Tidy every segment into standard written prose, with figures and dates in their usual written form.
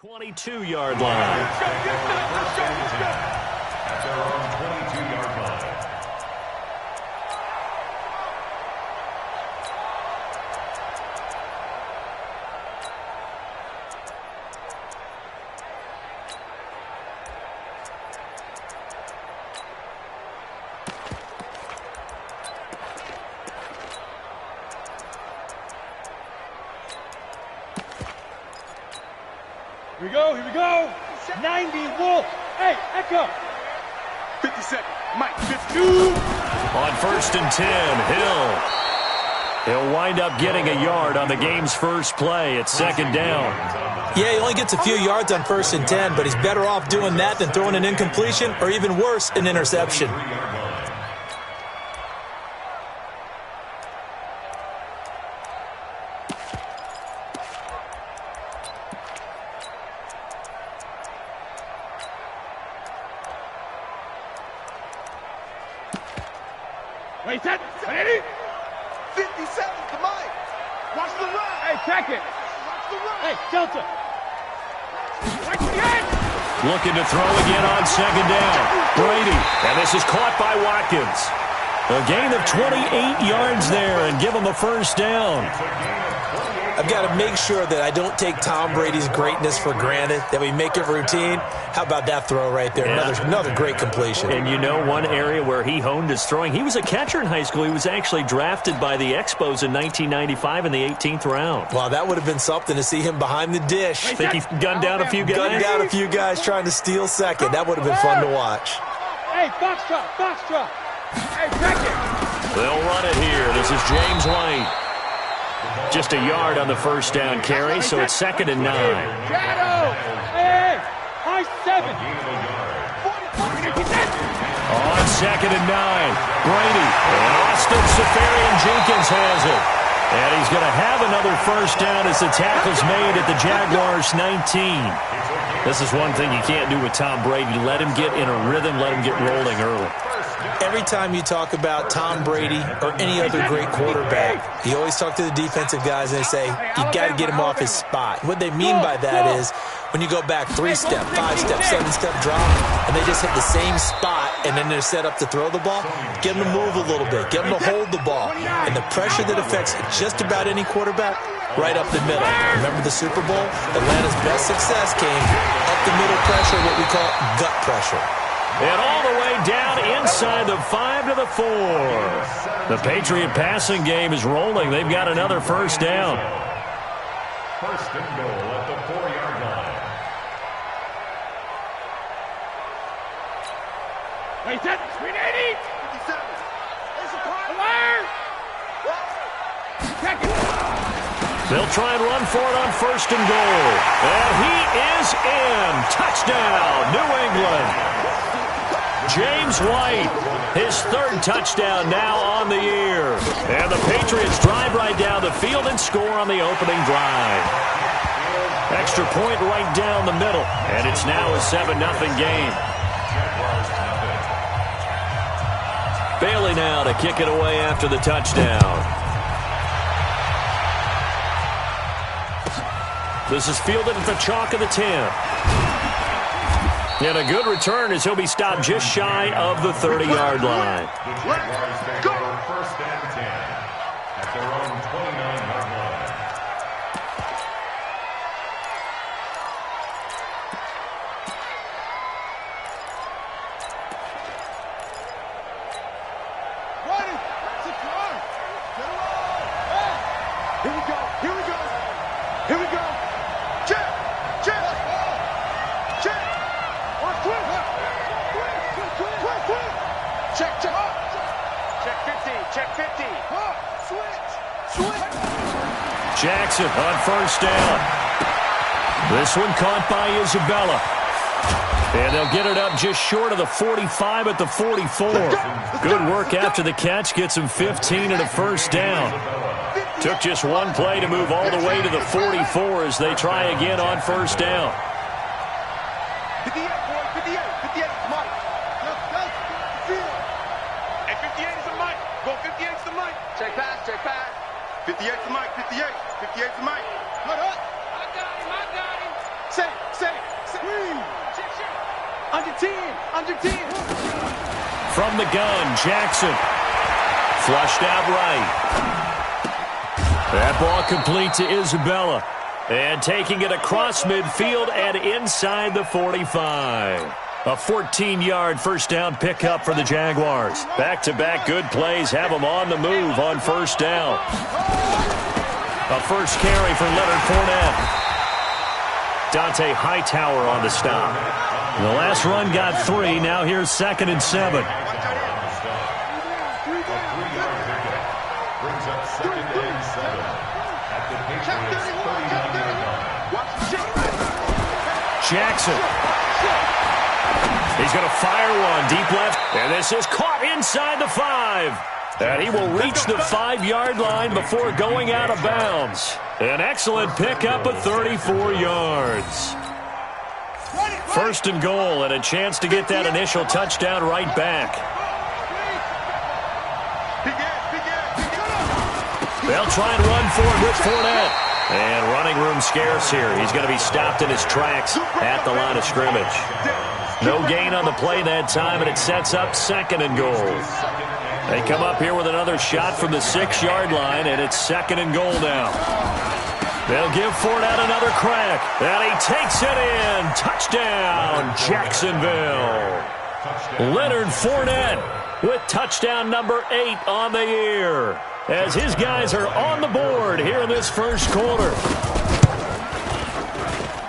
22-yard line. At their own 22-yard line. Here we go. 90, Wolf. Hey, Echo. 50 seconds. Mike, 52. On 1st and 10, Hill. He'll wind up getting a yard on the game's first play. It's 2nd down. Yeah, he only gets a few yards on 1st and 10, but he's better off doing that than throwing an incompletion or even worse, an interception. Wait, set. Ready? 50 seconds to Mike. Watch the run. Hey, check it. Watch the run. Hey, Delta. Watch the end. Looking to throw again on 2nd down. Brady. And this is caught by Watkins. A gain of 28 yards there and give him a 1st down. I've got to make sure that I don't take Tom Brady's greatness for granted, that we make it routine. How about that throw right there? Yeah. Another great completion. And you know one area where he honed his throwing, he was a catcher in high school. He was actually drafted by the Expos in 1995 in the 18th round. Wow, that would have been something to see him behind the dish. I think he gunned down a few guys. Gunned down a few guys trying to steal second. That would have been fun to watch. Hey, box drop. Hey, check it. They'll run it here. This is James White. Just a yard on the 1st down carry, so it's 2nd and 9. Shadow. Hey, high 7. On 2nd and 9, Brady. And Austin Seferian-Jenkins has it. And he's going to have another 1st down as the tackle's made at the Jaguars' 19. This is one thing you can't do with Tom Brady. Let him get in a rhythm, let him get rolling early. Every time you talk about Tom Brady or any other great quarterback, you always talk to the defensive guys and they say, you got to get him off his spot. What they mean by that is when you go back 3-step, 5-step, 7-step drop, and they just hit the same spot and then they're set up to throw the ball, get them to move a little bit, get them to hold the ball. And the pressure that affects just about any quarterback, right up the middle. Remember the Super Bowl? Atlanta's best success came up the middle pressure, what we call gut pressure. And all the way down inside the 5 to the 4. The Patriot passing game is rolling. They've got another 1st down. 1st and goal at the 4-yard line. Wait, set. Screen 80. 57. There's a part. Alert. Check it. They'll try and run for it on 1st and goal. And he is in. Touchdown, New England. James White, his 3rd touchdown now on the year. And the Patriots drive right down the field and score on the opening drive. Extra point right down the middle. And it's now a 7-0 game. Bailey now to kick it away after the touchdown. This is fielded at the chalk of the 10. And a good return as he'll be stopped just shy of the 30-yard line. The Jaguars take over 1st and 10 at their own 29-yard line. Ready. Sit down. Get along. Here we go. Here we go. Here we go. Check. Check. Check. Check, check. Check 50, check 50. Switch. Jackson on 1st down. This one caught by Isabella. And they'll get it up just short of the 45 at the 44. Good work after the catch. Gets him 15 and a 1st down. Took just one play to move all the way to the 44 as they try again on 1st down. 58, boy, 58. 58 is Mike. Hey, 58 is a Mike. Go 58 is the Mike. Check pass, check pass. 58 to Mike, 58. 58 to Mike. Cut up. I got him. Say. Under 10. From the gun, Jackson. Flushed out right. That ball complete to Isabella. And taking it across midfield and inside the 45. A 14-yard first down pickup for the Jaguars. Back-to-back good plays have them on the move on first down. A first carry for Leonard Fournette. Dante Hightower on the stop. The last run got 3. Now here's 2nd and 7. Brings up 2nd and 7 at the Patriots' 39-yard line. Jackson. He's going to fire one deep left, and this is caught inside the 5. And he will reach the 5-yard line before going out of bounds. An excellent pickup of 34 yards. First and goal, and a chance to get that initial touchdown right back. They'll try and run for it with Fournette. And running room scarce here. He's going to be stopped in his tracks at the line of scrimmage. No gain on the play that time, and it sets up 2nd and goal. They come up here with another shot from the 6-yard line, and it's 2nd and goal now. They'll give Fournette another crack, and he takes it in. Touchdown, Jacksonville. Leonard Fournette with touchdown number 8 on the year, as his guys are on the board here in this first quarter.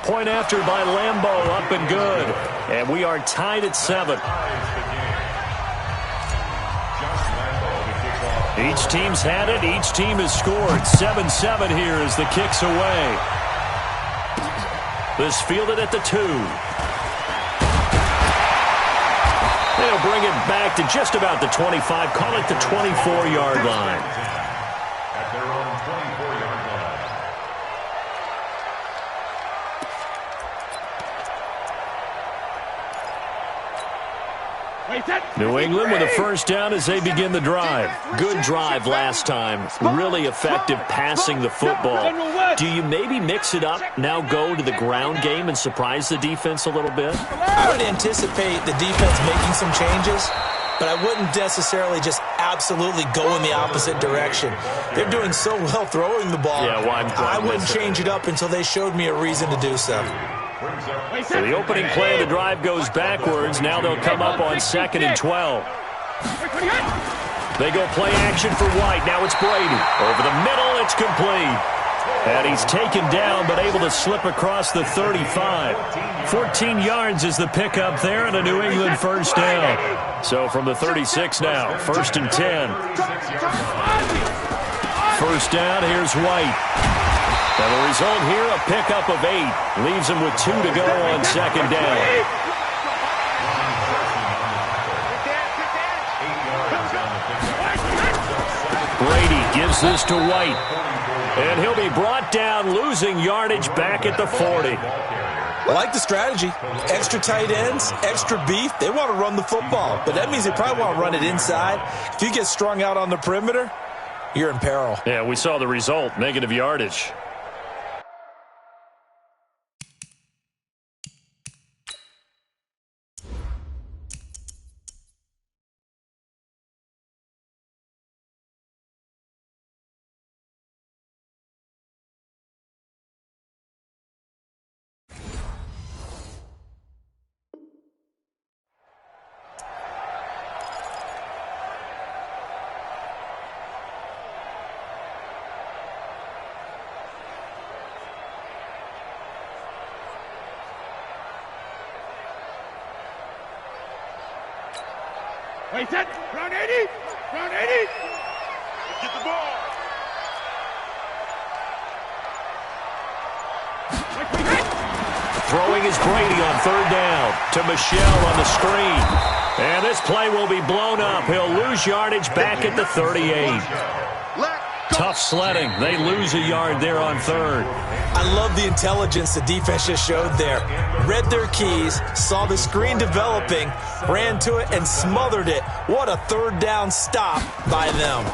Point after by Lambeau, up and good. And we are tied at 7. Each team's had it. Each team has scored. 7-7 here as the kick's away. This fielded at the 2. They'll bring it back to just about the 25. Call it the 24-yard line. At their own 24-yard line. New England with a first down as they begin the drive. Good drive last time. Really effective passing the football. Do you maybe mix it up, now go to the ground game and surprise the defense a little bit? I would anticipate the defense making some changes, but I wouldn't necessarily just absolutely go in the opposite direction. They're doing so well throwing the ball. Yeah, I wouldn't change it up until they showed me a reason to do so. So the opening play of the drive goes backwards. Now they'll come up on 2nd and 12. They go play action for White. Now it's Brady. Over the middle, it's complete. And he's taken down but able to slip across the 35. 14 yards is the pickup there and a New England first down. So from the 36 now, 1st and 10. First down, here's White. And the result here, a pickup of 8. Leaves him with 2 to go on 2nd down. Brady gives this to White. And he'll be brought down, losing yardage back at the 40. I like the strategy. Extra tight ends, extra beef. They want to run the football, but that means they probably want to run it inside. If you get strung out on the perimeter, you're in peril. Yeah, we saw the result, negative yardage. Wait, set. Round 80. Round 80. Let's get the ball. Throwing is Brady on 3rd down to Michelle on the screen. And this play will be blown up. He'll lose yardage back at the 38. Tough sledding. They lose a yard there on 3rd. I love the intelligence the defense just showed there. Read their keys, saw the screen developing, ran to it, and smothered it. What a 3rd down stop by them.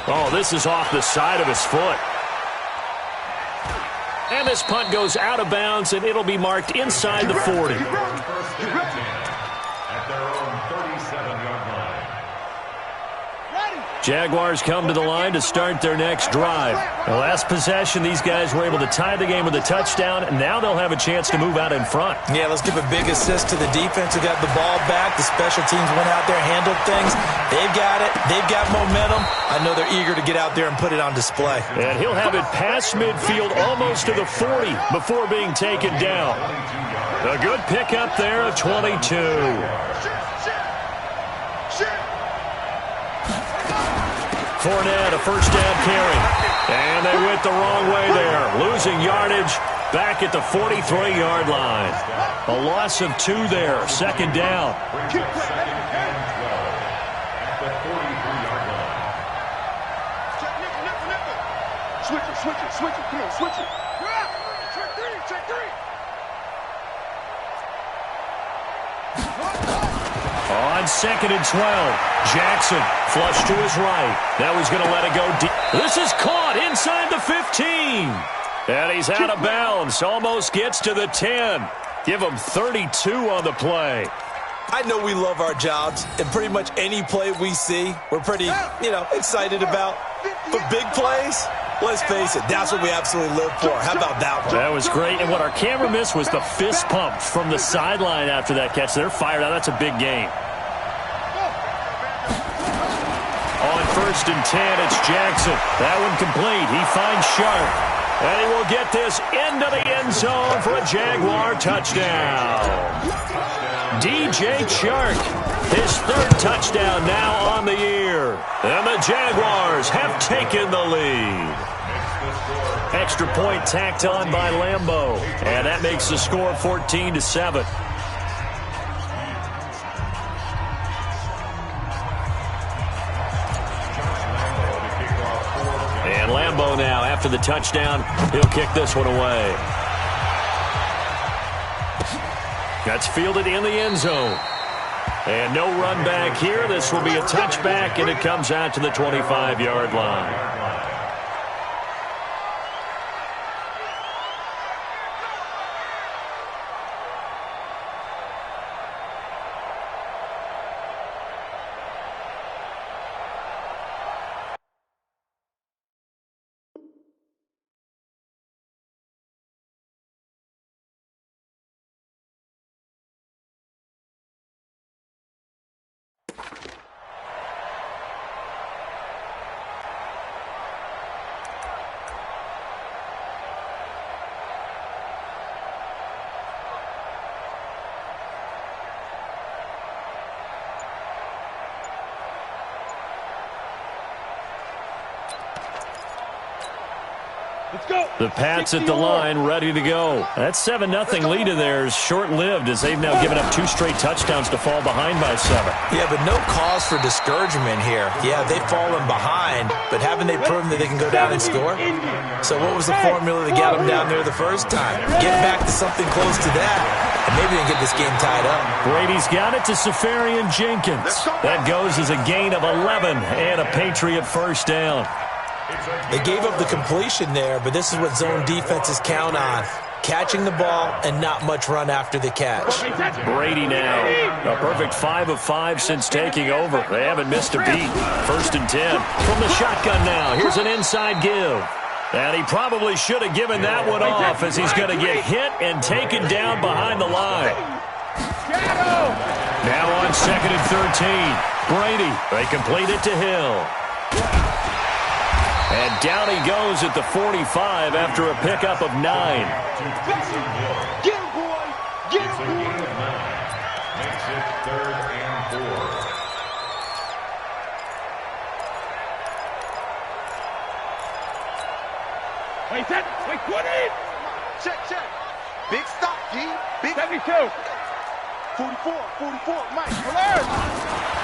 Oh, this is off the side of his foot. And this punt goes out of bounds, and it'll be marked inside the 40. First and 10 at their own 37-yard line. Jaguars come to the line to start their next drive. The last possession, these guys were able to tie the game with a touchdown, and now they'll have a chance to move out in front. Yeah, let's give a big assist to the defense who got the ball back. The special teams went out there, handled things. They've got it. They've got momentum. I know they're eager to get out there and put it on display. And he'll have it past midfield almost to the 40 before being taken down. A good pickup there of 22. Fournette, a first down carry. And they went the wrong way there. Losing yardage back at the 43-yard line. A loss of 2 there. Second down. Second and 12 at the 43-yard line. Switch it. Come on, switch it. Check three. On second and 12, Jackson flush to his right. Now he's going to let it go deep. This is caught inside the 15. And he's out of bounds. Almost gets to the 10. Give him 32 on the play. I know we love our jobs, and pretty much any play we see, we're pretty, excited about. But big plays, let's face it, that's what we absolutely live for. How about that one? That was great, and what our camera missed was the fist pump from the sideline after that catch. They're fired out. That's a big game. On first and 10, it's Jackson. That one complete. He finds Sharp. And he will get this into the end zone for a Jaguar touchdown. DJ Chark, his 3rd touchdown now on the year. And the Jaguars have taken the lead. Extra point tacked on by Lambeau. And that makes the score 14-7. And Lambeau now, after the touchdown, he'll kick this one away. That's fielded in the end zone. And no run back here. This will be a touchback, and it comes out to the 25-yard line. Let's go. The Pats at the line, ready to go. That 7-0 lead of theirs short-lived as they've now given up 2 straight touchdowns to fall behind by 7. Yeah, but no cause for discouragement here. Yeah, they've fallen behind, but haven't they proven that they can go down and score? So what was the formula to get them down there the first time? Get back to something close to that, and maybe they can get this game tied up. Brady's got it to Safarian Jenkins. That goes as a gain of 11 and a Patriot first down. They gave up the completion there, but this is what zone defenses count on. Catching the ball and not much run after the catch. Brady now, a perfect 5 of 5 since taking over. They haven't missed a beat. First and 10 from the shotgun now. Here's an inside give. And he probably should have given that one off as he's going to get hit and taken down behind the line. Now on second and 13. Brady, they complete it to Hill. And down he goes at the 45 after a pickup of 9. Get him, boy. Get him, boy. Gain of 9 makes it 3rd and 4. Wait, set. Wait, 20. Check. Big stop, G. Big 72. 44, Mike. Alert.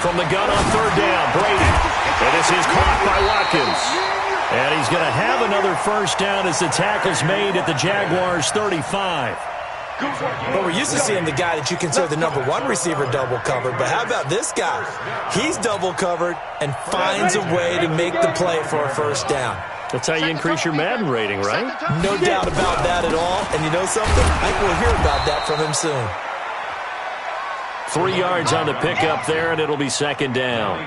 From the gun on third down, Brady. And this is caught by Watkins. And he's going to have another first down as the tackle's made at the Jaguars' 35. But we're used to seeing the guy that you consider the number 1 receiver double covered. But how about this guy? He's double covered and finds a way to make the play for a first down. That's how you increase your Madden rating, right? No doubt about that at all. And you know something? I think we'll hear about that from him soon. 3 yards on the pickup there, and it'll be second down.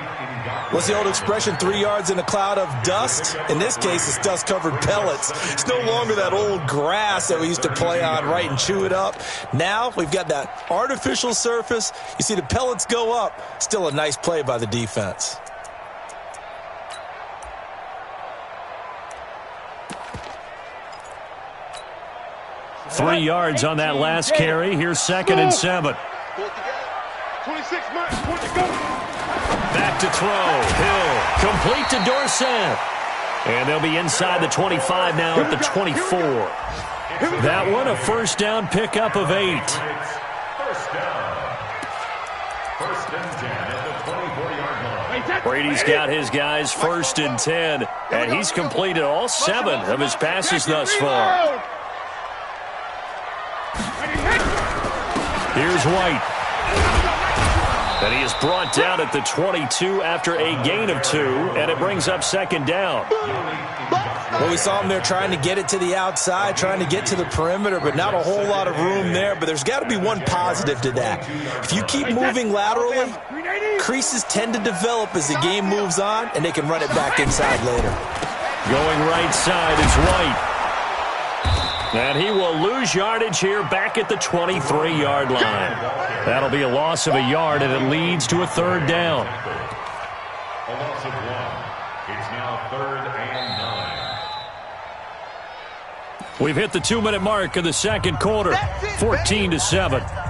What's the old expression, 3 yards in a cloud of dust? In this case, it's dust-covered pellets. It's no longer that old grass that we used to play on, right, and chew it up. Now we've got that artificial surface. You see the pellets go up. Still a nice play by the defense. Three yards on that last carry. Here's second and 7. 26 marks, 20 go. Back to throw. Hill. Complete to Dorsett. And they'll be inside the 25 now at the 24. That one a first down pickup of 8. First down. First and 10 at the 24-yard line. Brady's got his guys first and 10, and he's completed all 7 of his passes thus far. Here's White. And he is brought down at the 22 after a gain of 2, and it brings up second down. Well, we saw him there trying to get it to the outside, trying to get to the perimeter, but not a whole lot of room there. But there's got to be one positive to that. If you keep moving laterally, creases tend to develop as the game moves on, and they can run it back inside later. Going right side is White. And he will lose yardage here back at the 23-yard line. That'll be a loss of a yard, and it leads to a third down. A loss of 1. It's now 3rd and 9. We've hit the 2-minute mark of the second quarter, 14-7.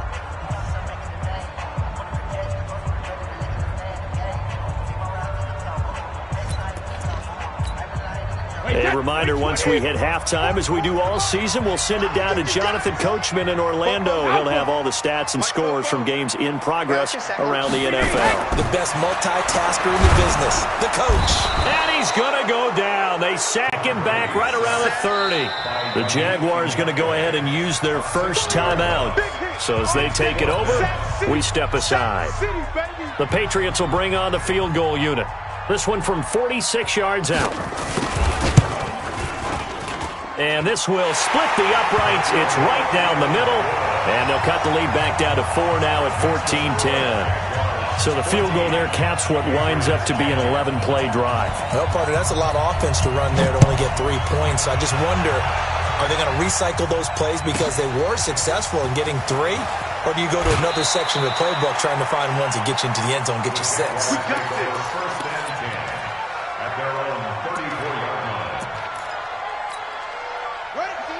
A reminder, once we hit halftime, as we do all season, we'll send it down to Jonathan Coachman in Orlando. He'll have all the stats and scores from games in progress around the NFL. The best multitasker in the business, the coach. And he's going to go down. They sack him back right around the 30. The Jaguars going to go ahead and use their first timeout. So as they take it over, we step aside. The Patriots will bring on the field goal unit. This one from 46 yards out. And this will split the uprights. It's right down the middle. And they'll cut the lead back down to 4 now at 14-10. So the field goal there caps what winds up to be an 11-play drive. Well, partner, that's a lot of offense to run there to only get 3 points. I just wonder, are they going to recycle those plays because they were successful in getting 3? Or do you go to another section of the playbook trying to find ones that get you into the end zone, get you 6? First and 10 at their own 34-yard line.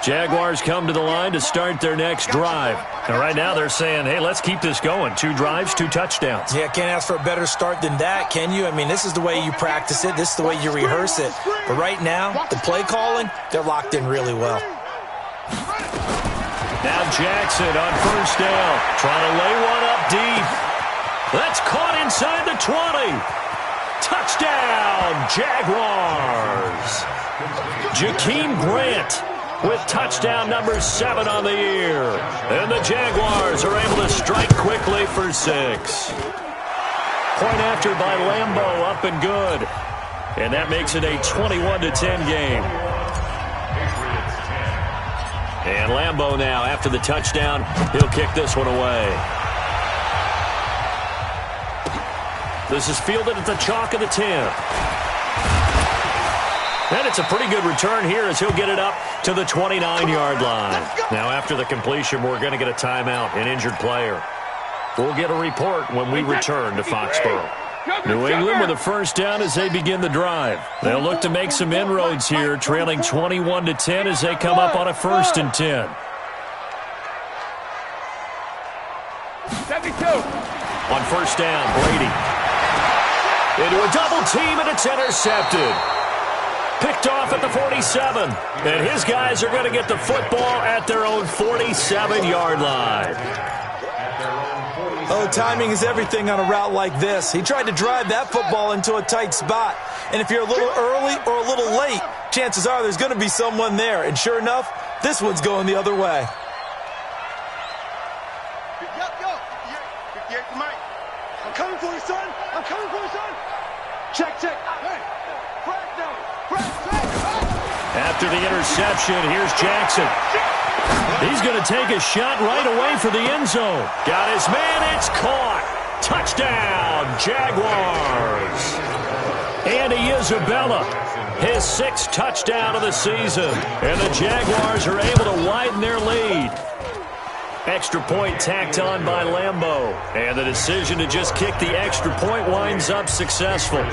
Jaguars come to the line to start their next drive. And right now they're saying, hey, let's keep this going. 2 drives, 2 touchdowns. Yeah, can't ask for a better start than that, can you? I mean, this is the way you practice it. This is the way you rehearse it. But right now, the play calling, they're locked in really well. Now Jackson on first down, trying to lay one up deep. That's caught inside the 20. Touchdown, Jaguars. Jakeem Grant with touchdown number 7 on the year. And the Jaguars are able to strike quickly for 6. Point after by Lambeau, up and good. And that makes it a 21-10 game. And Lambeau now, after the touchdown, he'll kick this one away. This is fielded at the chalk of the 10. And it's a pretty good return here as he'll get it up to the 29-yard line. Now, after the completion, we're going to get a timeout, an injured player. We'll get a report when we return to Foxborough. New England with a first down as they begin the drive. They'll look to make some inroads here, trailing 21-10 as they come up on a 1st and 10. 72. On first down, Brady. Into a double team, and it's intercepted. Picked off at the 47. And his guys are going to get the football at their own 47-yard line. Oh, timing is everything on a route like this. He tried to drive that football into a tight spot. And if you're a little early or a little late, chances are there's going to be someone there. And sure enough, this one's going the other way. Mike, I'm coming for you, son. I'm coming for you, son. Check, check. Hey, Frank, no. Frank, check. After the interception, here's Jackson. He's going to take a shot right away for the end zone. Got his man. It's caught. Touchdown, Jaguars. Andy Isabella, his 6th touchdown of the season. And the Jaguars are able to widen their lead. Extra point tacked on by Lambeau. And the decision to just kick the extra point winds up successful.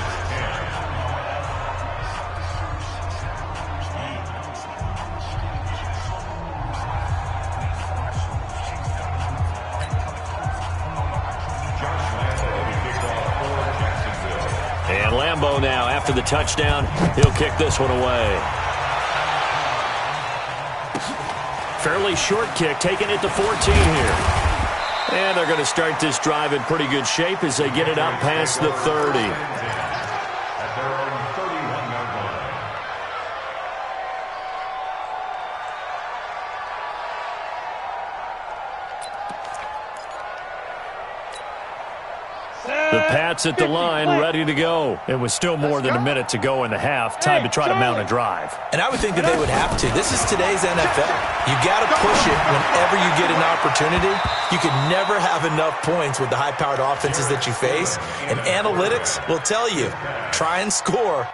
And Lambeau now, after the touchdown, he'll kick this one away. Fairly short kick, taking it to 14 here. And they're going to start this drive in pretty good shape as they get it up past the 30. At their own 31-yard line. The Pats at the line, ready to go. It was still more than a minute to go in the half. Time to try to mount a drive. And I would think that they would have to. This is today's NFL. You got to push it whenever you get an opportunity. You can never have enough points with the high-powered offenses that you face. And analytics will tell you, try and score.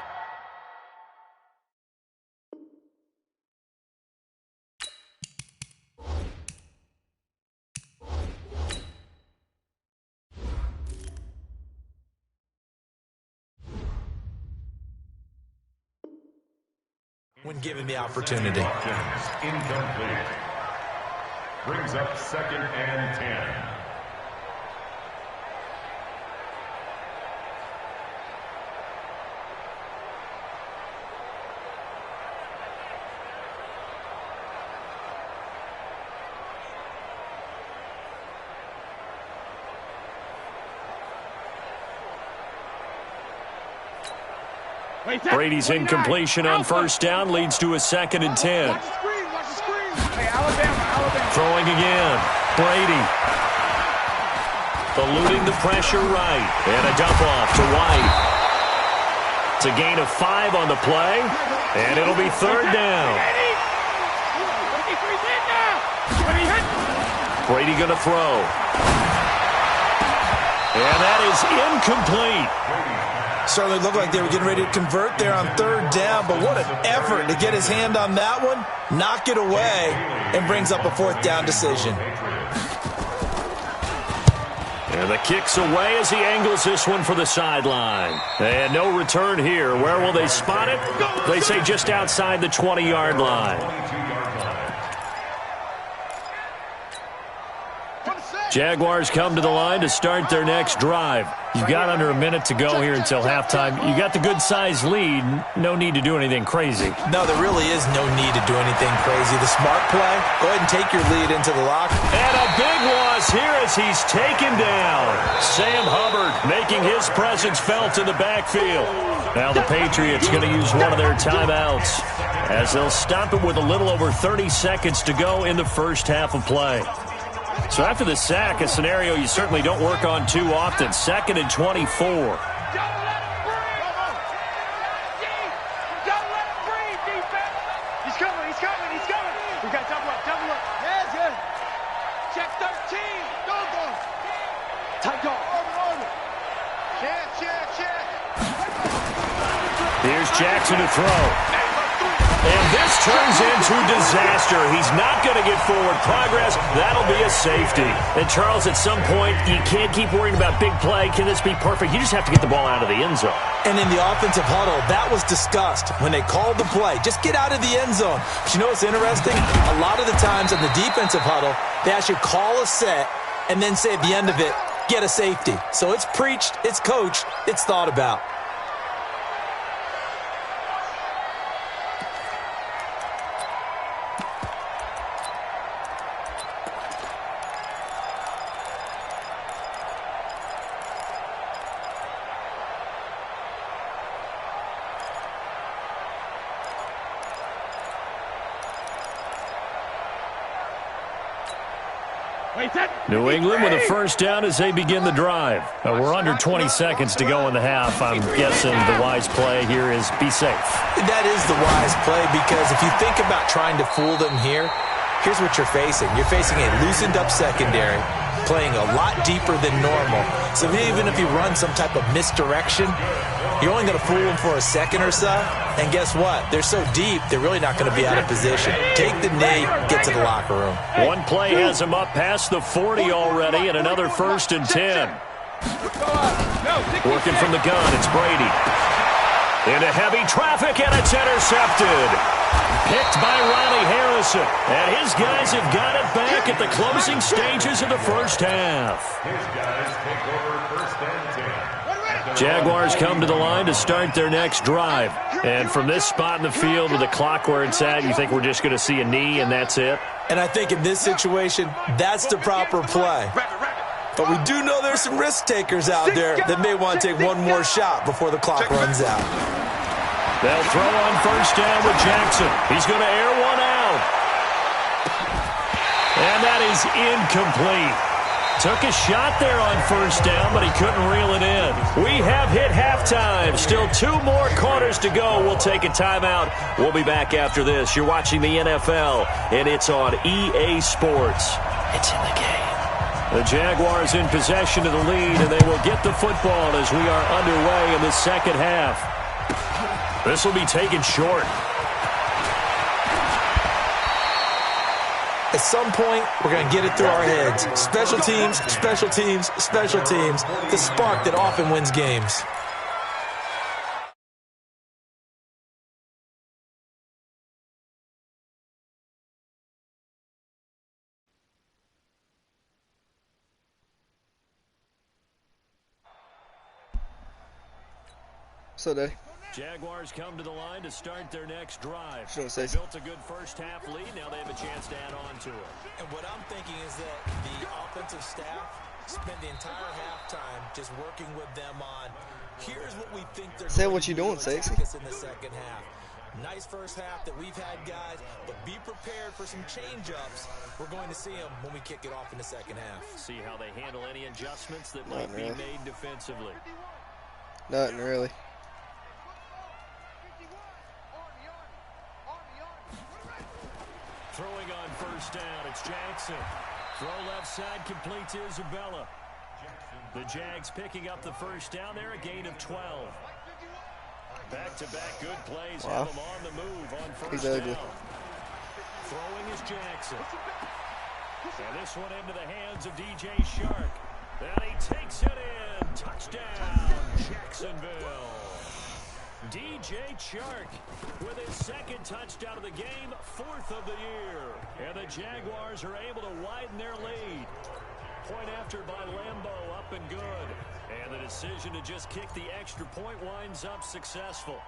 When given the opportunity. Incomplete. Brings up 2nd and 10. Brady's incompletion on first down leads to a 2nd and 10. Watch the screen, watch the screen. Hey, Alabama. Throwing again. Brady. Eluding the pressure right. And a dump off to White. It's a gain of 5 on the play. And it'll be 3rd down. Brady going to throw. And that is incomplete. Certainly looked like they were getting ready to convert there on 3rd down, but what an effort to get his hand on that one, knock it away, and brings up a 4th down decision. And the kick's away as he angles this one for the sideline. And no return here. Where will they spot it? They say just outside the 20-yard line. Jaguars come to the line to start their next drive. You've got under a minute to go here until halftime. You got the good-sized lead. No need to do anything crazy. No, there really is no need to do anything crazy. The smart play, go ahead and take your lead into the locker. And a big loss here as he's taken down. Sam Hubbard making his presence felt in the backfield. Now the Patriots going to use one of their timeouts as they'll stop it with a little over 30 seconds to go in the first half of play. So after the sack, a scenario you certainly don't work on too often. 2nd and 24. We got double up. Yeah. Check 13. Go. Tight go. Check. Here's Jackson to throw. And this turns into disaster. He's not going to get forward progress. That'll be a safety. And, Charles, at some point, you can't keep worrying about big play. Can this be perfect? You just have to get the ball out of the end zone. And in the offensive huddle, that was discussed when they called the play. Just get out of the end zone. But you know what's interesting? A lot of the times in the defensive huddle, they actually call a set and then say at the end of it, get a safety. So it's preached, it's coached, it's thought about. New England with a first down as they begin the drive. We're under 20 seconds to go in the half. I'm guessing the wise play here is be safe. That is the wise play, because if you think about trying to fool them here, here's what you're facing. You're facing a loosened up secondary, playing a lot deeper than normal. So even if you run some type of misdirection, you're only going to fool them for a second or so. And guess what? They're so deep, they're really not going to be out of position. Take the knee, get to the locker room. One play has them up past the 40 already, and another 1st and 10. Working from the gun, it's Brady. Into heavy traffic, and it's intercepted. Picked by Riley Harrison. And his guys have got it back at the closing stages of the first half. His guys take over 1st and 10. Jaguars come to the line to start their next drive. And from this spot in the field with the clock where it's at, you think we're just going to see a knee and that's it? And I think in this situation, that's the proper play. But we do know there's some risk takers out there that may want to take one more shot before the clock runs out. They'll throw on first down with Jackson. He's going to air one out. And that is incomplete. Took a shot there on first down, but he couldn't reel it in. We have hit halftime. Still 2 more quarters to go. We'll take a timeout. We'll be back after this. You're watching the NFL, and it's on EA Sports. It's in the game. The Jaguars in possession of the lead, and they will get the football as we are underway in the second half. This will be taken short. At some point, we're going to get it through our heads. Special teams, special teams, special teams. The spark that often wins games. So, Daddy. Jaguars come to the line to start their next drive. Sure, they built a good first half lead. Now they have a chance to add on to it. And what I'm thinking is that the offensive staff spent the entire halftime just working with them on, here's what we think they're Say going what to you do doing, to Sexy. attack us in the second half. Nice first half that we've had, guys, but be prepared for some change-ups. We're going to see them when we kick it off in the second half. See how they handle any adjustments that might be made defensively. Nothing really. Throwing on first down, it's Jackson. Throw left side, complete to Isabella. The Jags picking up the first down there, a gain of 12. Back-to-back good plays have them on the move on first down. Throwing is Jackson. And this one into the hands of DJ Shark. And he takes it in. Touchdown, Jacksonville. DJ Chark with his second touchdown of the game, 4th of the year. And the Jaguars are able to widen their lead. Point after by Lambeau, up and good. And the decision to just kick the extra point winds up successful.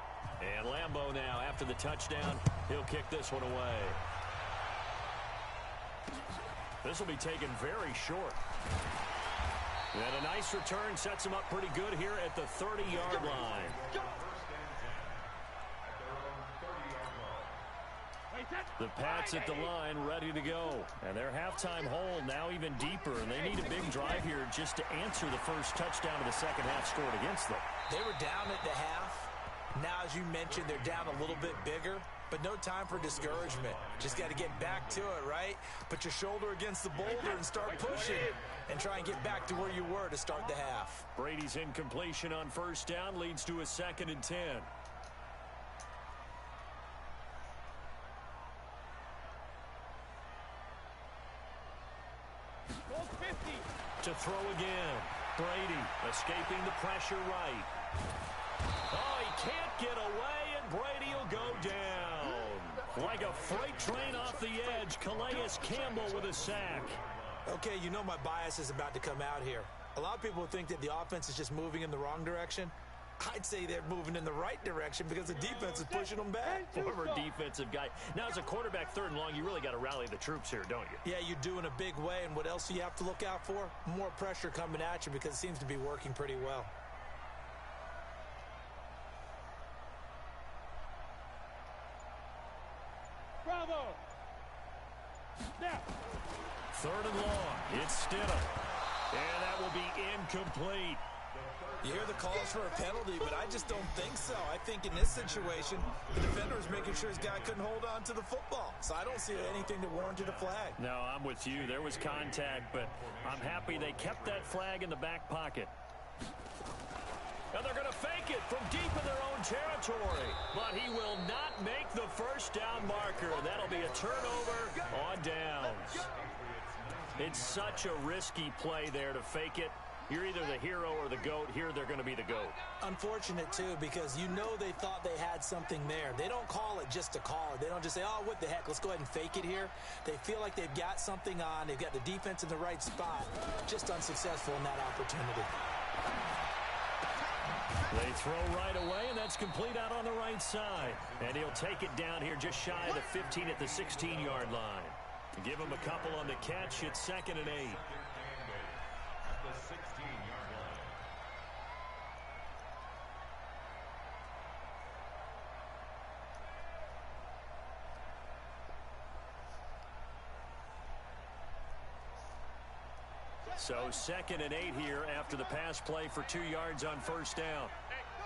And Lambeau now, after the touchdown, he'll kick this one away. This will be taken very short. And a nice return sets him up pretty good here at the 30-yard line. The Pats at the line ready to go. And their halftime hole now even deeper. And they need a big drive here just to answer the first touchdown of the second half scored against them. They were down at the half. Now, as you mentioned, they're down a little bit bigger. But no time for discouragement. Just got to get back to it, right? Put your shoulder against the boulder and start pushing. And try and get back to where you were to start the half. Brady's incompletion on first down leads to a 2nd and 10. To throw again. Brady escaping the pressure right. Oh, he can't get away, and Brady will go down. Like a freight train off the edge, Calais Campbell with a sack. Okay, you know my bias is about to come out here. A lot of people think that the offense is just moving in the wrong direction. I'd say they're moving in the right direction because the defense is pushing them back. Former defensive guy. Now, as a quarterback, 3rd and long, you really got to rally the troops here, don't you? Yeah, you do in a big way. And what else do you have to look out for? More pressure coming at you because it seems to be working pretty well. Bravo! Snap! 3rd and long. It's Stidham. And that will be incomplete. You hear the calls for a penalty, but I just don't think so. I think in this situation, the defender was making sure his guy couldn't hold on to the football. So I don't see anything that warranted a flag. No, I'm with you. There was contact, but I'm happy they kept that flag in the back pocket. And they're going to fake it from deep in their own territory. But he will not make the first down marker. That'll be a turnover on downs. It's such a risky play there to fake it. You're either the hero or the GOAT. Here, they're going to be the GOAT. Unfortunate, too, because you know they thought they had something there. They don't call it just to call it. They don't just say, oh, what the heck, let's go ahead and fake it here. They feel like they've got something on. They've got the defense in the right spot. Just unsuccessful in that opportunity. They throw right away, and that's complete out on the right side. And he'll take it down here just shy of the 15 at the 16-yard line. Give him a couple on the catch. It's 2nd and 8. At the 16-yard line. So 2nd and 8 here after the pass play for 2 yards on 1st down. Hey, go.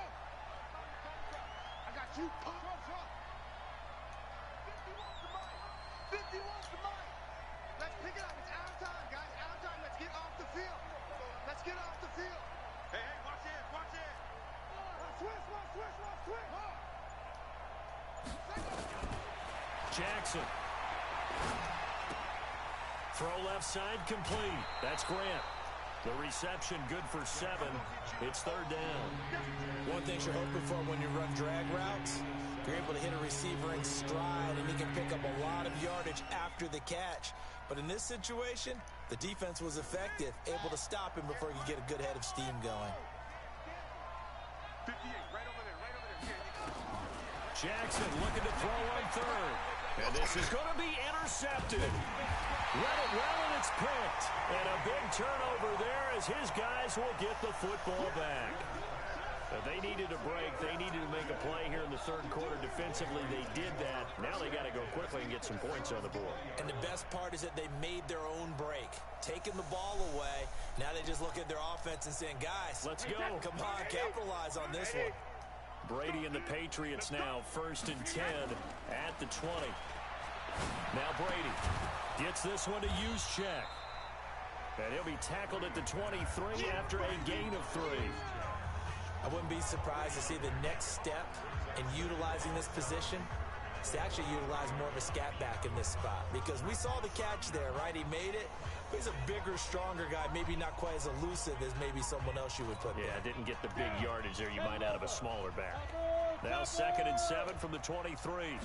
I got you. 50 wants the mic. 50 wants the mic. Let's pick it up. It's out of time, guys. Out of time. Let's get off the field. Let's get off the field. Hey, watch it. Watch it. Switch. Jackson. Throw left side complete. That's Grant. The reception good for 7. It's 3rd down. One thing you're hoping for when you run drag routes, you're able to hit a receiver in stride, and he can pick up a lot of yardage after the catch. But in this situation, the defense was effective, able to stop him before he could get a good head of steam going. 58, right over there. Jackson looking to throw on 3rd. And this is going to be intercepted. Read it well, and it's picked. And a big turnover there as his guys will get the football back. They needed a break. They needed to make a play here in the 3rd quarter. Defensively, they did that. Now they got to go quickly and get some points on the board. And the best part is that they made their own break, taking the ball away. Now they just look at their offense and saying, guys, let's go. Come on, capitalize on this one. Brady and the Patriots now 1st and 10 at the 20. Now Brady gets this one to Juszczyk. And he'll be tackled at the 23 after a gain of 3. I wouldn't be surprised to see the next step in utilizing this position is to actually utilize more of a scat back in this spot, because we saw the catch there, right? He made it. He's a bigger, stronger guy, maybe not quite as elusive as maybe someone else you would put there. Yeah, didn't get the big yardage there you might out of a smaller back. Now 2nd and 7 from the 23.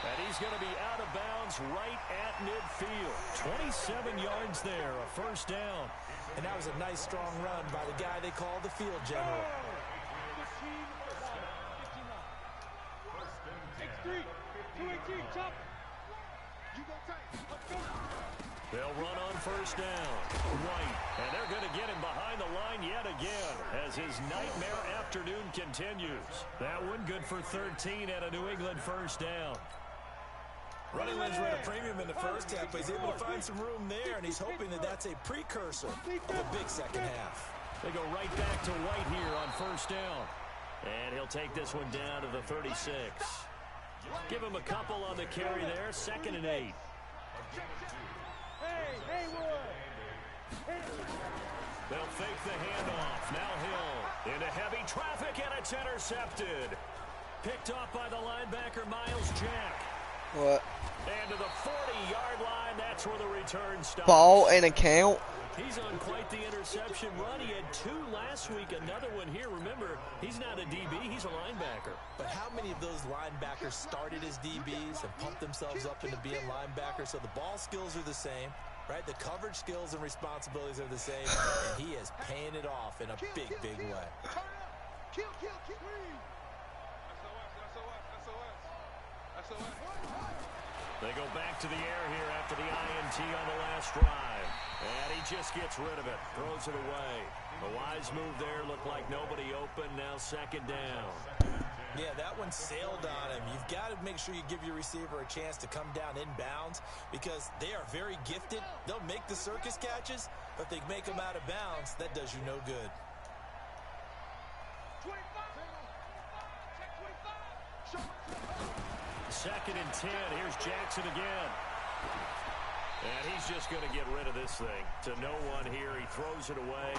And he's going to be out of bounds right at midfield. 27 yards there, a 1st down. And that was a nice, strong run by the guy they call the field general. 6-3, 218, chop. You go tight. Let's go. They'll run on 1st down. White. And they're going to get him behind the line yet again as his nightmare afternoon continues. That one good for 13 and a New England 1st down. Running lanes were at a premium in the 1st half, but he's able to find some room there, and he's hoping that that's a precursor of a big 2nd half. They go right back to White here on 1st down. And he'll take this one down to the 36. Give him a couple on the carry there. 2nd and 8. Hey, Haywood. They'll fake the handoff. Now Hill into heavy traffic, and it's intercepted. Picked off by the linebacker, Miles Jack. What? And to the 40-yard line, that's where the return stops. Ball and a count. He's on quite the interception run. He had 2 last week, another one here. Remember, he's not a DB, he's a linebacker. But how many of those linebackers started as DBs and pumped themselves up into being linebackers? So the ball skills are the same, right? The coverage skills and responsibilities are the same, and he is paying it off in a big, big way. Kill. They go back to the air here after the INT on the last drive. And he just gets rid of it, throws it away. A wise move there, looked like nobody open, now 2nd down. Yeah, that one sailed on him. You've got to make sure you give your receiver a chance to come down inbounds because they are very gifted. They'll make the circus catches, but if they make them out of bounds, that does you no good. 25. Check 25. Second and 10. Here's Jackson again. And he's just going to get rid of this thing. To no one here. He throws it away,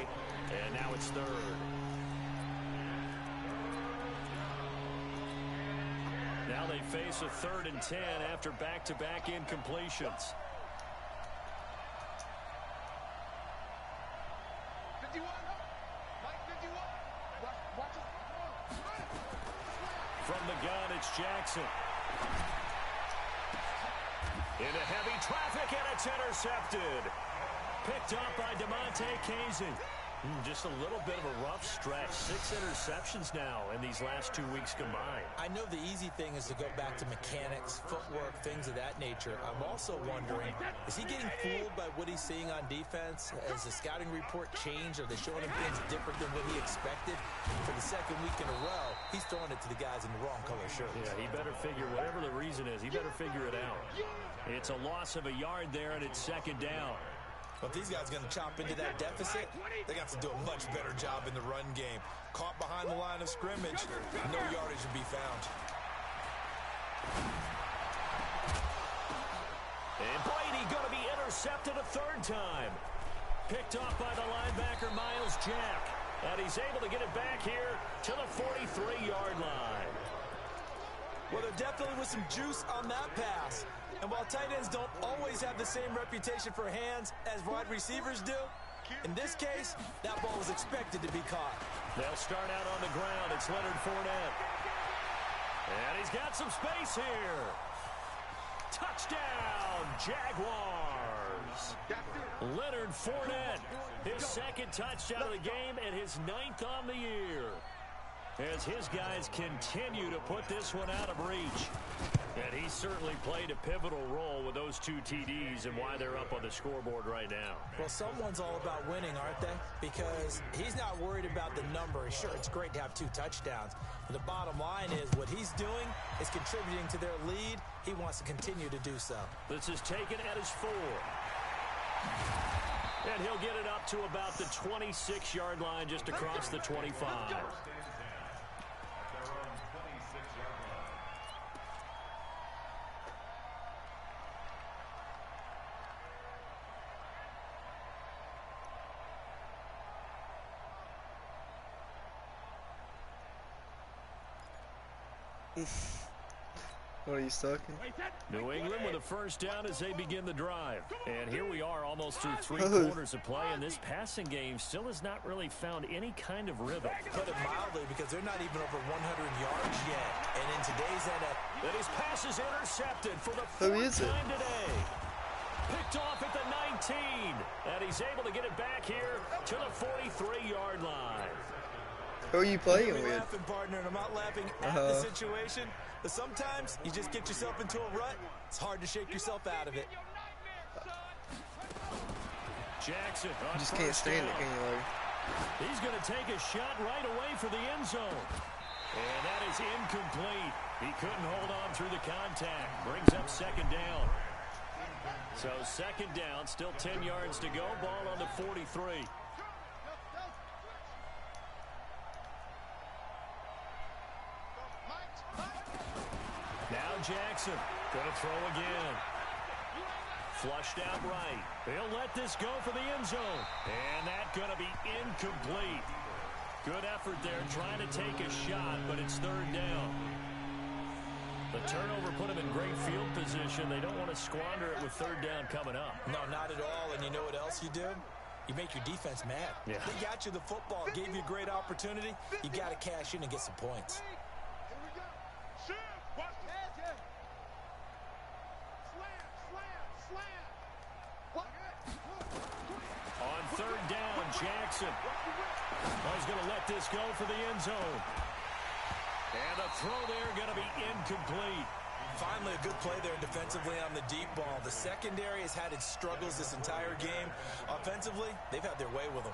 and now it's third. Now they face a 3rd and 10 after back-to-back incompletions. 51. Mike 51. Watch it. From the gun, it's Jackson. Into heavy traffic, and it's intercepted. Picked up by DeMonte Kazin. Just a little bit of a rough stretch. 6 interceptions now in these last 2 weeks combined. I know the easy thing is to go back to mechanics, footwork, things of that nature. I'm also wondering, is he getting fooled by what he's seeing on defense? Has the scouting report changed? Are they showing him things different than what he expected? For the second week in a row, he's throwing it to the guys in the wrong color shirts. Yeah, he better figure, whatever the reason is, he better figure it out. It's a loss of a yard there, and it's 2nd down. But if these guys are going to chop into that deficit, they got to do a much better job in the run game. Caught behind the line of scrimmage, no yardage to be found. And Brady going to be intercepted a 3rd time. Picked off by the linebacker, Miles Jack. And he's able to get it back here to the 43-yard line. Well, there definitely was some juice on that pass. And while tight ends don't always have the same reputation for hands as wide receivers do, in this case, that ball was expected to be caught. They'll start out on the ground. It's Leonard Fournette. And he's got some space here. Touchdown, Jaguars. Leonard Fournette, his 2nd touchdown of the game and his 9th on the year. As his guys continue to put this one out of reach. And he certainly played a pivotal role with those 2 TDs and why they're up on the scoreboard right now. Well, someone's all about winning, aren't they? Because he's not worried about the number. Sure, it's great to have 2 touchdowns. But the bottom line is what he's doing is contributing to their lead. He wants to continue to do so. This is taken at his 4. And he'll get it up to about the 26-yard line just across the 25. What are you stuck in? New England with a 1st down as they begin the drive. And here we are almost through 3 quarters of play, and this passing game still has not really found any kind of rhythm. Put it mildly, because they're not even over 100 yards yet. And in today's NFL, that his pass is intercepted for the 4th time today. Picked off at the 19. And he's able to get it back here to the 43-yard line. Who are you playing with? with? Laughing, partner, and I'm not laughing at the situation, but sometimes you just get yourself into a rut. It's hard to shake yourself out of it. Jackson You just can't stand it, can you, Larry? He's going to take a shot right away for the end zone. And that is incomplete. He couldn't hold on through the contact. Brings up 2nd down. So 2nd down, still 10 yards to go. Ball on the 43. Now Jackson going to throw again. Flushed out right. They'll let this go for the end zone. And that's going to be incomplete. Good effort there trying to take a shot, but it's 3rd down. The turnover put them in great field position. They don't want to squander it with 3rd down coming up. No, not at all. And you know what else you do? You make your defense mad. Yeah. They got you the football, gave you a great opportunity. You got to cash in and get some points. On 3rd down, Jackson. Oh, he's going to let this go for the end zone. And the throw there going to be incomplete. Finally, a good play there defensively on the deep ball. The secondary has had its struggles this entire game. Offensively, they've had their way with them.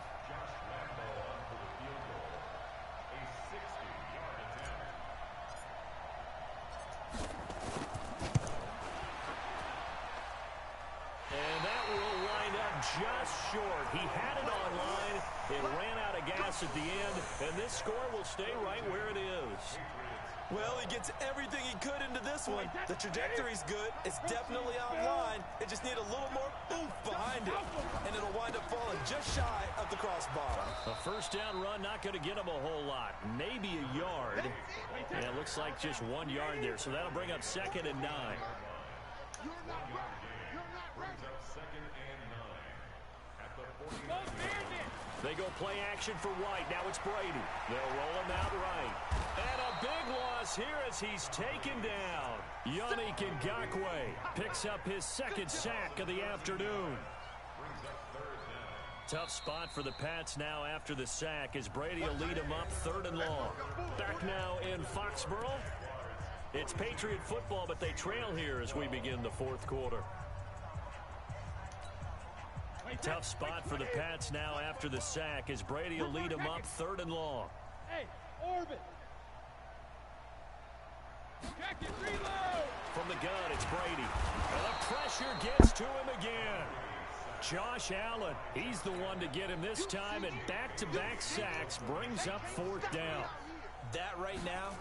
gas at the end, and this score will stay right where it is. Well, he gets everything he could into this one. The trajectory's good. It's definitely online. It just needs a little more oomph behind it, and it'll wind up falling just shy of the crossbar. A first down run not going to get him a whole lot. Maybe a yard. And it looks like just 1 yard there, so that'll bring up 2nd and 9. You're not right. You're not right. Brings up 2nd and 9 at the 49. They go play action for White. Now it's Brady. They'll roll him out right. And a big loss here as he's taken down. Yannick Ngakoue picks up his 2nd sack of the afternoon. Tough spot for the Pats now after the sack as Brady will lead him up 3rd and long. Back now in Foxborough. It's Patriot football, but they trail here as we begin the 4th quarter. Tough spot for the Pats now after the sack as Brady will lead him up 3rd and long. Hey, orbit. Check it, reload. From the gun, it's Brady. And the pressure gets to him again. Josh Allen, he's the one to get him this time, and back-to-back sacks brings up 4th down. That right now,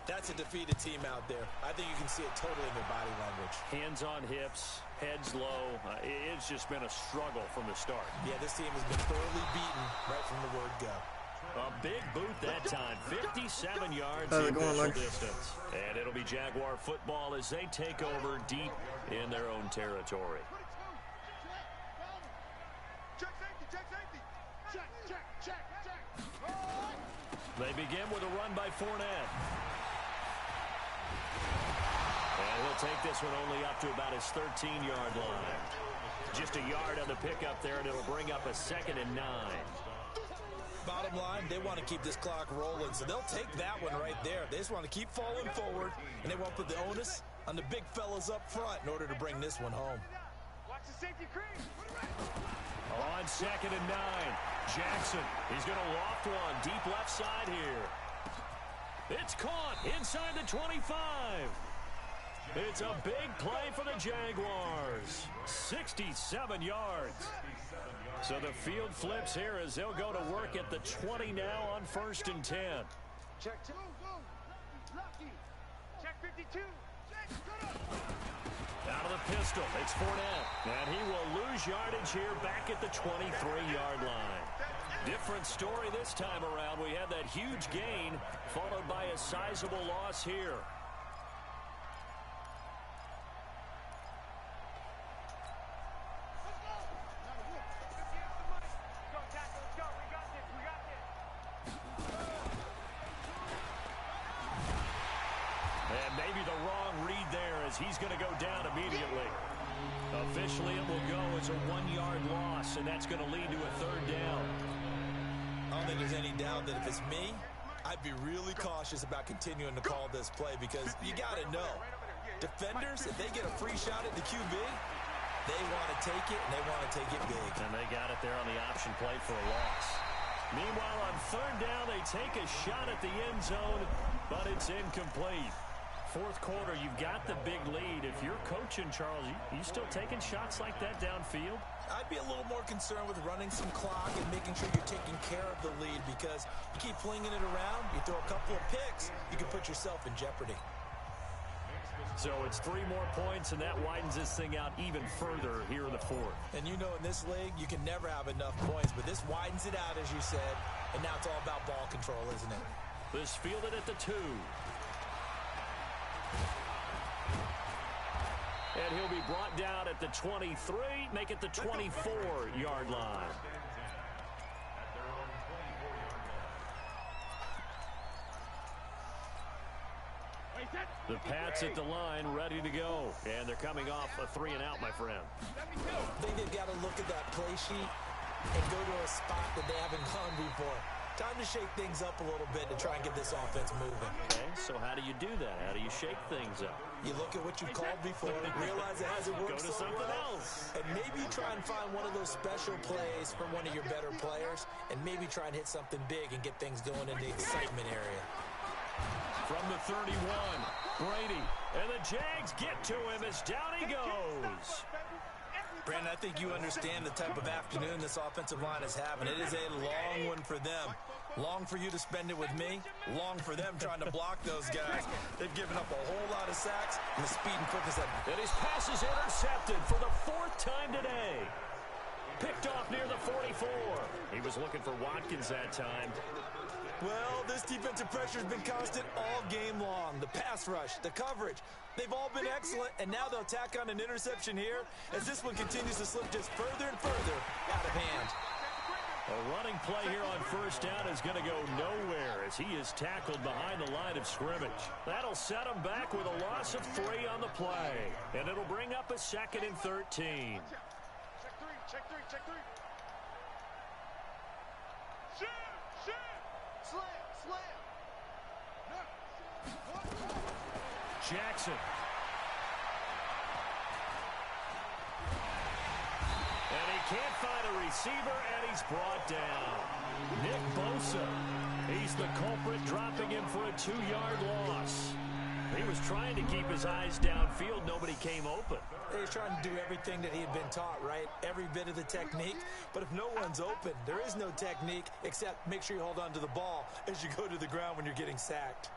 that's a defeated team out there. I think you can see it totally in their body language. Hands on hips, heads low. It's just been a struggle from the start. Yeah, this team has been thoroughly beaten right from the word go. A big boot that time, 57 yards How's it in going, official Mark? distance. And it'll be Jaguar football as they take over deep in their own territory. Check safety, check safety. Check. They begin with a run by Fournette. And he'll take this one only up to about his 13-yard line. Just a yard on the pickup there, and it'll bring up a 2nd and 9. Bottom line, they want to keep this clock rolling, so they'll take that one right there. They just want to keep falling forward, and they want to put the onus on the big fellas up front in order to bring this one home. Watch the safety crease. On 2nd and 9, Jackson, he's going to loft one deep left side here. It's caught inside the 25. It's a big play for the Jaguars. 67 yards. So the field flips here as they'll go to work at the 20 now on 1st and 10. Check 2. Lucky. Check 52. Out of the pistol, it's Fournette. And he will lose yardage here back at the 23-yard line. Different story this time around. We had that huge gain followed by a sizable loss here. And maybe the wrong read there as he's going to go down immediately. Officially, it will go as a 1-yard loss, and that's going to lead to a 3rd down. I don't think there's any doubt that if it's me, I'd be really cautious about continuing to call this play because you got to know, defenders, if they get a free shot at the QB, they want to take it, and they want to take it big. And they got it there on the option play for a loss. Meanwhile, on 3rd down, they take a shot at the end zone, but it's incomplete. 4th quarter, you've got the big lead. If you're coaching, Charles, you still taking shots like that downfield? I'd be a little more concerned with running some clock and making sure you're taking care of the lead because you keep flinging it around, you throw a couple of picks, you can put yourself in jeopardy. So it's 3 more points, and that widens this thing out even further here in the 4th. And you know in this league, you can never have enough points, but this widens it out, as you said, and now it's all about ball control, isn't it? This fielded at the 2. And he'll be brought down at the 23, make it the 24-yard line. The Pats at the line, ready to go. And they're coming off a 3-and-out, my friend. I think they've got to look at that play sheet and go to a spot that they haven't gone before. Time to shake things up a little bit to try and get this offense moving. Okay, so how do you do that? How do you shake things up? You look at what you called before, realize it hasn't worked Go to so something well, else. and maybe try and find one of those special plays from one of your better players, and maybe try and hit something big and get things going in the excitement area. From the 31, Brady, and the Jags get to him as down he goes. Brandon, I think you understand the type of afternoon this offensive line is having. It is a long one for them. Long for you to spend it with me. Long for them trying to block those guys. They've given up a whole lot of sacks, and the speed and quickness of And his pass is intercepted for the 4th time today. Picked off near the 44. He was looking for Watkins that time. Well, this defensive pressure has been constant all game long. The pass rush, the coverage, they've all been excellent, and now they'll tack on an interception here as this one continues to slip just further and further out of hand. A running play here on 1st down is going to go nowhere as he is tackled behind the line of scrimmage. That'll set him back with a loss of 3 on the play, and it'll bring up a 2nd and 13. Check three. Shoot! Slam! Jackson. And he can't find a receiver, and he's brought down. Nick Bosa. He's the culprit, dropping him for a 2-yard loss. He was trying to keep his eyes downfield. Nobody came open. He was trying to do everything that he had been taught, right? Every bit of the technique. But if no one's open, there is no technique except make sure you hold on to the ball as you go to the ground when you're getting sacked.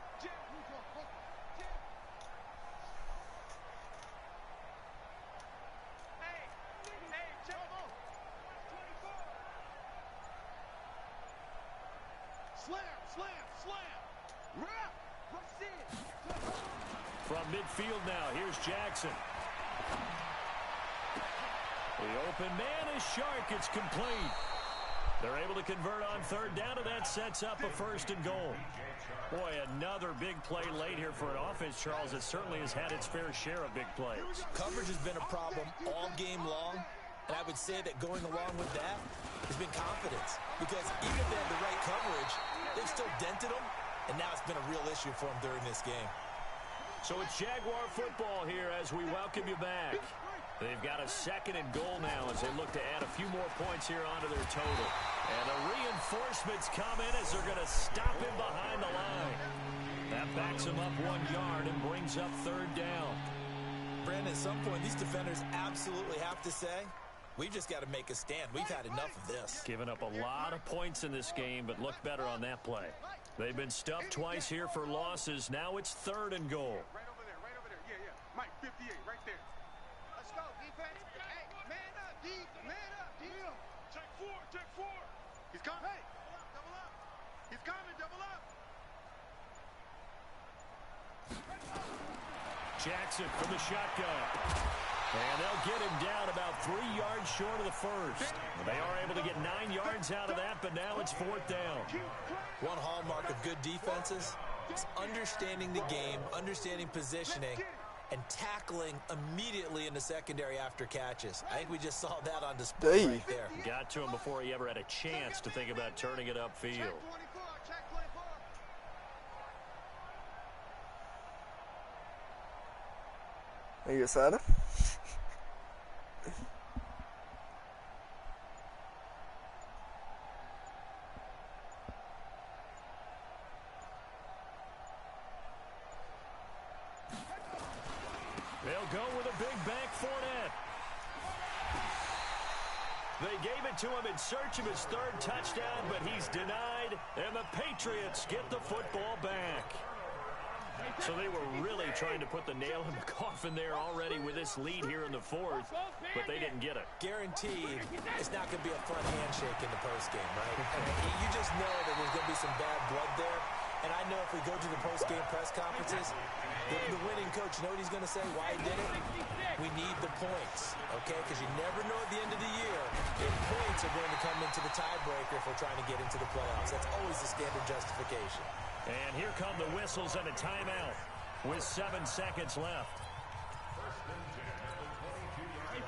From midfield now, here's Jackson. The open man is Shark. It's complete. They're able to convert on 3rd down, and that sets up a 1st and goal. Boy, another big play late here for an offense, Charles, that certainly has had its fair share of big plays. Coverage has been a problem all game long, and I would say that going along with that has been confidence. Because even if they had the right coverage, they've still dented them, and now it's been a real issue for them during this game. So it's Jaguar football here as we welcome you back. They've got a 2nd and goal now as they look to add a few more points here onto their total. And the reinforcements come in as they're going to stop him behind the line. That backs him up 1 yard and brings up 3rd down. Brandon, at some point, these defenders absolutely have to say, we've just got to make a stand. We've had enough of this. Given up a lot of points in this game, but looked better on that play. They've been stuffed twice here for losses. Now it's 3rd and goal. Right over there. Yeah. Mike, 58, right there. Let's go, defense. Hey, man up, D. Check four. He's coming. Hey, double up. He's coming, double up. Jackson from the shotgun. And they'll get him down about 3 yards short of the 1st. They are able to get 9 yards out of that, but now it's 4th down. One hallmark of good defenses is understanding the game, understanding positioning, and tackling immediately in the secondary after catches. I think we just saw that on display right there. Got to him before he ever had a chance to think about turning it upfield. Check 24. Are you excited? They'll go with a big bank Fournette. They gave it to him in search of his 3rd touchdown, but he's denied, and the Patriots get the football back. So they were really trying to put the nail in the coffin there already with this lead here in the 4th, but they didn't get it. Guaranteed it's not going to be a front handshake in the postgame, right? You just know that there's going to be some bad blood there. And I know if we go to the postgame press conferences, the winning coach, you know what he's going to say, why he did it? We need the points, okay? Because you never know at the end of the year if points are going to come into the tiebreaker if we're trying to get into the playoffs. That's always the standard justification. And here come the whistles and a timeout with 7 seconds left.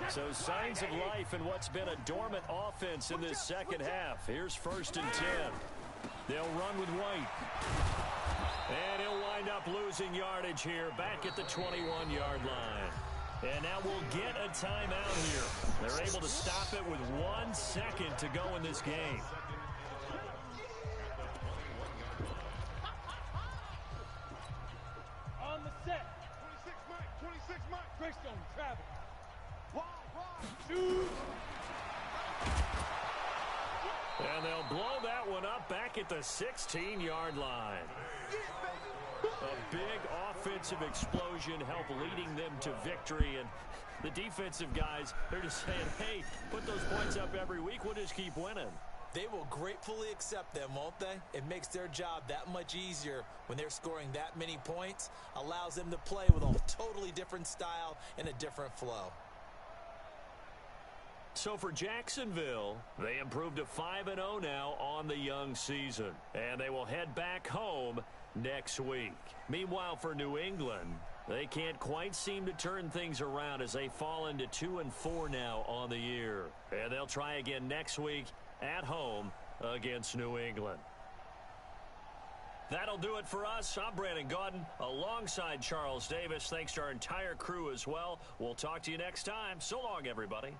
So signs of life in what's been a dormant offense in this 2nd half. Here's 1st and 10. They'll run with White. And he'll wind up losing yardage here back at the 21-yard line. And now we'll get a timeout here. They're able to stop it with 1 second to go in this game. On the set. 26 Mike. Greystone, travel. Wide. Shoot. back at the 16-yard line. A big offensive explosion helped leading them to victory, and the defensive guys, they're just saying, hey, put those points up every week, we'll just keep winning. They will gratefully accept them, won't they? It makes their job that much easier when they're scoring that many points, allows them to play with a totally different style and a different flow. So for Jacksonville, they improved to 5-0 now on the young season, and they will head back home next week. Meanwhile, for New England, they can't quite seem to turn things around as they fall into 2-4 now on the year. And they'll try again next week at home against New England. That'll do it for us. I'm Brandon Gaudin alongside Charles Davis. Thanks to our entire crew as well. We'll talk to you next time. So long, everybody.